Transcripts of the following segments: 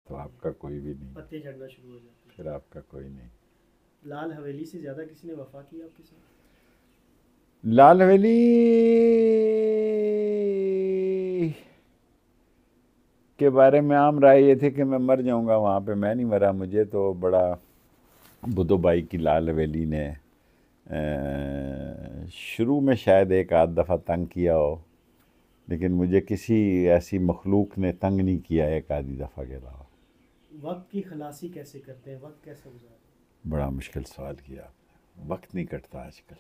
تو آپ کا کوئی بھی نہیں، پتے جھڑنا شروع ہو جاتے پھر آپ کا کوئی نہیں۔ ہیں۔ لال حویلی سے زیادہ کسی نے وفا کی آپ کے ساتھ؟ لال حویلی کے بارے میں عام رائے یہ تھی کہ میں مر جاؤں گا وہاں پہ، میں نہیں مرا، مجھے تو بڑا بدھو بھائی کی لال حویلی نے شروع میں شاید ایک آدھ دفعہ تنگ کیا ہو، لیکن مجھے کسی ایسی مخلوق نے تنگ نہیں کیا ایک آدھی دفعہ کے علاوہ۔ وقت کی خلاصی کیسے کرتے ہیں؟ وقت کیسے گزارتے ہیں؟ بڑا مشکل سوال کیا آپ نے، وقت نہیں کٹتا آج کل،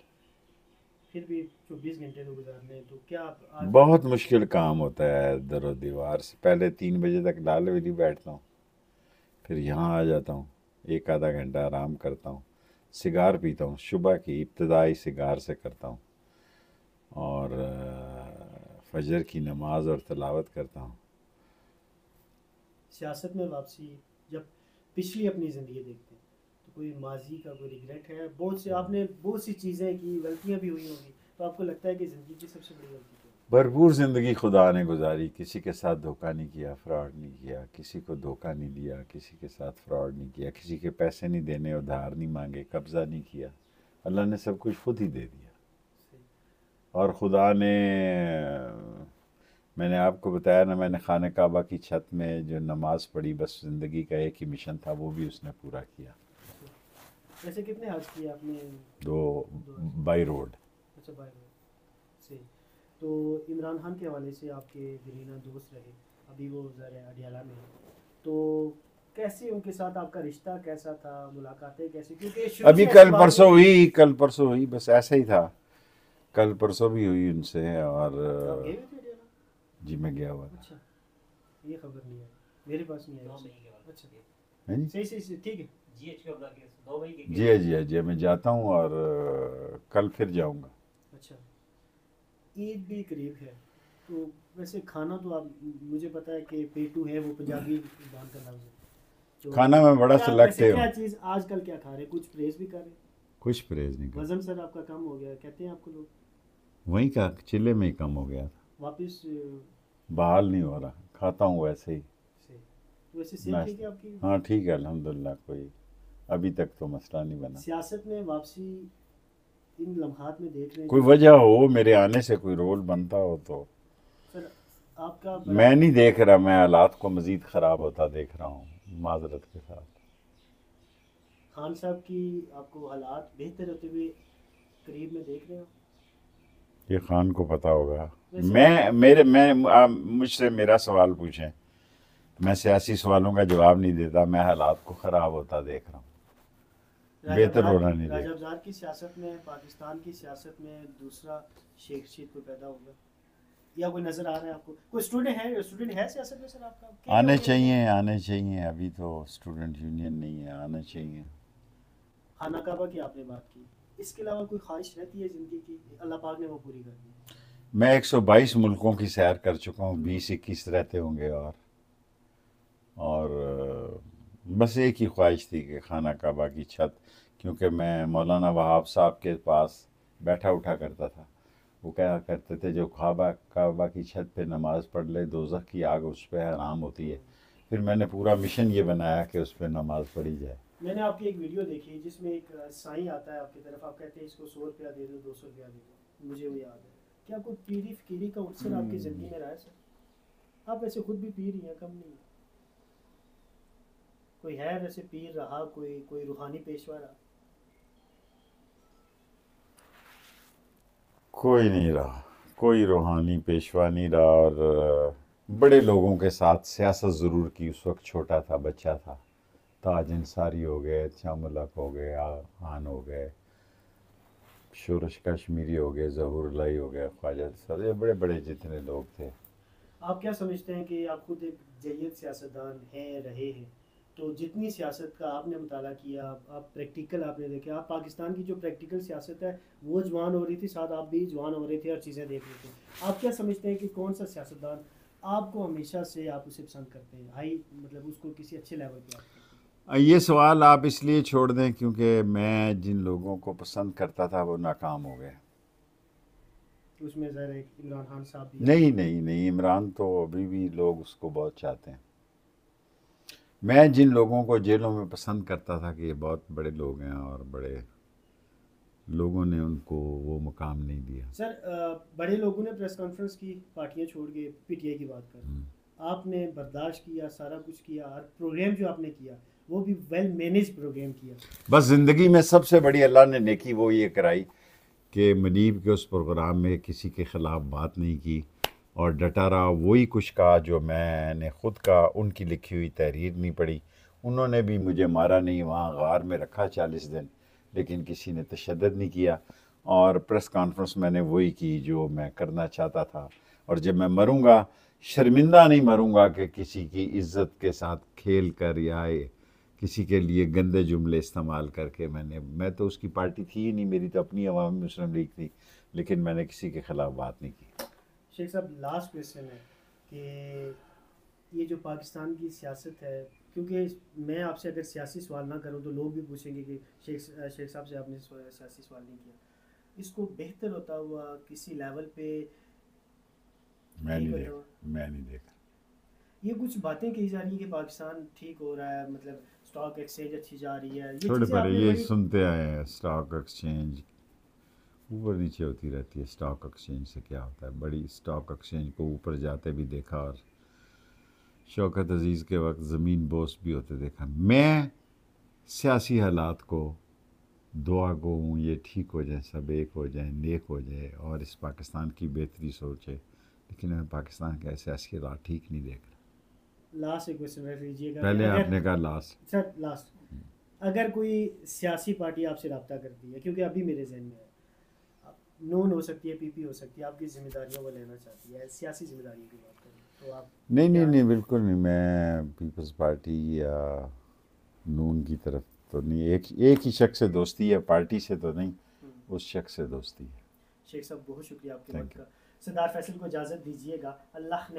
پھر بھی 24 گھنٹے تو گزارنے ہیں، تو کیا آپ آج بہت مشکل کام ہوتا ہے۔ در و دیوار سے پہلے 3 بجے تک لال حویلی بیٹھتا ہوں، پھر یہاں آ جاتا ہوں، ایک آدھا گھنٹہ آرام کرتا ہوں، سگار پیتا ہوں، صبح کی ابتدائی سگار سے کرتا ہوں، اور فجر کی نماز اور تلاوت کرتا ہوں۔ سیاست میں واپسی، جب پچھلی اپنی زندگی دیکھتے ہیں تو کوئی ماضی کا کوئی ریگریٹ ہے؟ بہت سے آپ نے بہت سی چیزیں کی، غلطیاں بھی ہوئی ہوں گی، تو آپ کو لگتا ہے کہ زندگی کی سب سے بڑی غلطی کیا ہے؟ بھرپور زندگی خدا نے گزاری، کسی کے ساتھ دھوکہ نہیں کیا، فراڈ نہیں کیا، کسی کو دھوکہ نہیں دیا، کسی کے ساتھ فراڈ نہیں کیا، کسی کے پیسے نہیں دینے، ادھار نہیں مانگے، قبضہ نہیں کیا، اللہ نے سب کچھ خود ہی دے دیا۔ صحیح۔ اور خدا نے، میں نے آپ کو بتایا نا، میں نے خانہ کعبہ کی چھت میں جو نماز پڑھی، بس زندگی کا ایک ہی مشن تھا، وہ بھی اس نے پورا کیا۔ صحیح۔ ویسے کتنے حج کیے آپ نے؟ دو، دو حج۔ By road. اچھا، بائی روڈ۔ صحیح۔ تو عمران خان کے حوالے سے آپ کے دیرینہ دوست رہے، ابھی وہ ظاہر ہے اڈیالہ میں ہیں، تو کیسے ان کے ساتھ آپ کا رشتہ کیسا تھا؟ ملاقاتیں کیسی؟ کیونکہ شروع ابھی سے ایسی کل بات پرسوں نہیں ہے۔ ہوئی، کل پرسوں ہوئی، بس ایسا ہی تھا، کل پرسوں بھی ہوئی ان سے، اور تو آپ گئے ہوئے تھے اڈیالہ؟ جی میں گیا ہوا تھا۔ اچھا، یہ خبر نہیں ہے، میرے پاس نہیں ہے۔ اچھا، ہیں جی؟ صحیح صحیح صحیح، ٹھیک ہے۔ جی جی جی، میں جاتا ہوں، اور کل پھر جاؤں گا۔ اچھا، عید بھی قریب ہے، تو ویسے کھانا تو آپ، مجھے پتا ہے کہ پیٹو ہے وہ پنجابی زبان کا لفظ ہے، تو کھانا میں بڑا کیا ویسے سلیکٹیو کیا ہوں، چیز آج کل کیا کھا رہے ہیں؟ کچھ پرہیز بھی کر رہے ہیں؟ کچھ پرہیز نہیں کرتا، وزن سر آپ کا کم ہو گیا ہے کہتے ہیں آپ کو لوگ؟ وہیں کا چلے میں ہی کم ہو گیا تھا، واپس بحال نہیں ہو رہا، کھاتا ہوں ویسے ہی سے تو ویسے صحت ٹھیک ناشتہ۔ ہے آپ کی؟ ہاں ٹھیک ہے الحمدللہ، کوئی ابھی تک تو مسئلہ نہیں بنا۔ سیاست میں واپسی ان لمحات میں دیکھ رہے ہیں کوئی جو وجہ ہو میرے آنے سے، کوئی رول بنتا ہو تو۔ سر آپ کا بڑا میں نہیں دیکھ رہا، میں حالات کو مزید خراب ہوتا دیکھ رہا ہوں، معذرت کے ساتھ۔ خان صاحب کی آپ کو حالات بہتر ہوتے ہوئے قریب میں دیکھ رہے ہو؟ یہ خان کو پتہ ہوگا۔ ویسے میں آپ مجھ سے میرا سوال پوچھیں، میں سیاسی سوالوں کا جواب نہیں دیتا، میں حالات کو خراب ہوتا دیکھ رہا ہوں، بہتر ہونا نہیں راجہ دیکھ۔ ابزار کی سیاست میں، پاکستان کی سیاست میں دوسرا شیخ رشید کو پیدا ہوگا یا کوئی نظر آ رہا ہے آپ کو؟ کوئی اسٹوڈنٹ ہے سیاست میں سر آپ کا؟ آنے چاہیے، آنے چاہیے، ابھی تو اسٹوڈنٹ یونین نہیں ہے، آنے چاہیے۔ خانہ کعبہ کی آپ نے بات کی، اس کے علاوہ کوئی خواہش رہتی ہے زندگی کی؟ اللہ پاک نے وہ پوری کر دی؟ میں 122 ملکوں کی سیر کر چکا ہوں، 20-21 رہتے ہوں گے، اور بس ایک ہی خواہش تھی کہ خانہ کعبہ کی چھت، کیونکہ میں مولانا وہاب صاحب کے پاس بیٹھا اٹھا کرتا تھا، وہ کہا کرتے تھے جو کعبہ کی چھت پہ نماز پڑھ لے دوزخ کی آگ اس پہ حرام ہوتی ہے، پھر میں نے پورا مشن یہ بنایا کہ اس پہ نماز پڑھی جائے۔ میں نے آپ کی ایک ویڈیو دیکھی جس میں ایک سائیں آتا ہے آپ کی طرف، آپ کہتے ہیں اس کو 100 روپیہ دے دو، 200 روپیہ دے دو، مجھے وہ یاد ہے۔ کیا کوئی پیری فقیری کا عنصر آپ کی زندگی میں رہا ہے سر؟ آپ ویسے خود بھی پیر ہی ہیں، کم نہیں ہے، کوئی ہے ویسے پیر رہا، کوئی روحانی پیشوا رہا؟ کوئی نہیں رہا، کوئی روحانی پیشوا نہیں رہا، اور بڑے لوگوں کے ساتھ سیاست ضرور کی، اس وقت چھوٹا تھا، بچہ تھا، تاج انصاری ہو گئے، شاہ ملک ہو گئے، آغا خان ہو گئے، شورش کشمیری ہو گئے، ظہور الہی ہو گئے، خواجہ سر، یہ بڑے بڑے جتنے لوگ تھے۔ آپ کیا سمجھتے ہیں کہ آپ خود ایک جید سیاستدان ہیں، رہے ہیں، تو جتنی سیاست کا آپ نے مطالعہ کیا، آپ پریکٹیکل آپ نے دیکھا، آپ پاکستان کی جو پریکٹیکل سیاست ہے وہ جوان ہو رہی تھی، ساتھ آپ بھی جوان ہو رہے تھے اور چیزیں دیکھ رہے تھے، آپ کیا سمجھتے ہیں کہ کون سا سیاستدان آپ کو ہمیشہ سے آپ اسے پسند کرتے ہیں، ہائی مطلب اس کو کسی اچھے لیول پہ آپ کرتے یہ سوال آپ اس لیے چھوڑ دیں کیونکہ میں جن لوگوں کو پسند کرتا تھا وہ ناکام ہو گئے۔ ہیں؟ اس میں ظاہر ہے عمران خان صاحب بھی نہیں نہیں نہیں، عمران تو ابھی بھی لوگ اس کو بہت چاہتے ہیں۔ میں جن لوگوں کو جیلوں میں پسند کرتا تھا کہ یہ بہت بڑے لوگ ہیں اور بڑے لوگوں نے ان کو وہ مقام نہیں دیا. سر بڑے لوگوں نے پریس کانفرنس کی پارٹیاں چھوڑ کے پی ٹی آئی کی بات کر، آپ نے برداشت کیا، سارا کچھ کیا، اور پروگرام جو آپ نے کیا وہ بھی ویل مینیج پروگرام کیا. بس زندگی میں سب سے بڑی اللہ نے نیکی وہ یہ کرائی کہ منیب کے اس پروگرام میں کسی کے خلاف بات نہیں کی اور ڈٹا رہا، وہی کچھ کہا جو میں نے خود کہا. ان کی لکھی ہوئی تحریر نہیں پڑھی، انہوں نے بھی مجھے مارا نہیں، وہاں غار میں رکھا 40 دن، لیکن کسی نے تشدد نہیں کیا. اور پریس کانفرنس میں نے وہی کی جو میں کرنا چاہتا تھا. اور جب میں مروں گا شرمندہ نہیں مروں گا کہ کسی کی عزت کے ساتھ کھیل کر یا کسی کے لیے گندے جملے استعمال کر کے. میں تو اس کی پارٹی تھی ہی نہیں، میری تو اپنی عوامی مسلم لیگ تھی، لیکن میں نے کسی کے خلاف بات نہیں کی. شیخ صاحب لاسٹ کویسچن ہے کہ یہ جو پاکستان کی سیاست ہے، کیونکہ میں آپ سے اگر سیاسی سوال نہ کروں تو لوگ بھی پوچھیں گے کہ شیخ صاحب سے آپ نے سیاسی سوال نہیں کیا، اس کو بہتر ہوتا ہوا کسی لیول پہ میں نہیں دیکھا. یہ کچھ باتیں کہی جا رہی ہیں کہ پاکستان ٹھیک ہو رہا ہے، مطلب اسٹاک ایکسچینج اچھی جا رہی ہے، یہ چھوڑے چیزیں آپ پڑے نے یہ بڑی سنتے آئے ہیں. اسٹاک ایکسچینج اوپر نیچے ہوتی رہتی ہے. اسٹاک ایکسچینج سے کیا ہوتا ہے؟ بڑی اسٹاک ایکسچینج کو اوپر جاتے بھی دیکھا اور شوکت عزیز کے وقت زمین بوس بھی ہوتے دیکھا. میں سیاسی حالات کو دعا گو ہوں یہ ٹھیک ہو جائیں، سب ایک ہو جائیں، نیک ہو جائے اور اس پاکستان کی بہتری سوچے، لیکن میں پاکستان کا سیاسی حالات ٹھیک نہیں دیکھ رہا. لاسٹ ایک کویسچن رکھ لیجیے گا. پہلے آپ نے کہا لاسٹ. سر لاسٹ، اگر کوئی سیاسی پارٹی آپ سے رابطہ کرتی ہے، کیونکہ ابھی میرے ذہن میں ہے نون ہو سکتی ہے، پی پی ہو سکتی ہے، آپ کی ذمہ داریوں کو لینا چاہتی ہے، سیاسی ذمہ داریوں کی بات کریں تو آپ نہیں بالکل نہیں. میں پیپلز پارٹی یا نون کی طرف تو نہیں. ایک ہی شخص سے دوستی ہے، پارٹی سے تو نہیں، اس شخص سے دوستی ہے. شیخ صاحب بہت شکریہ آپ کے وقت کا. سردار فیصل کو اجازت دیجیے گا. اللہ نے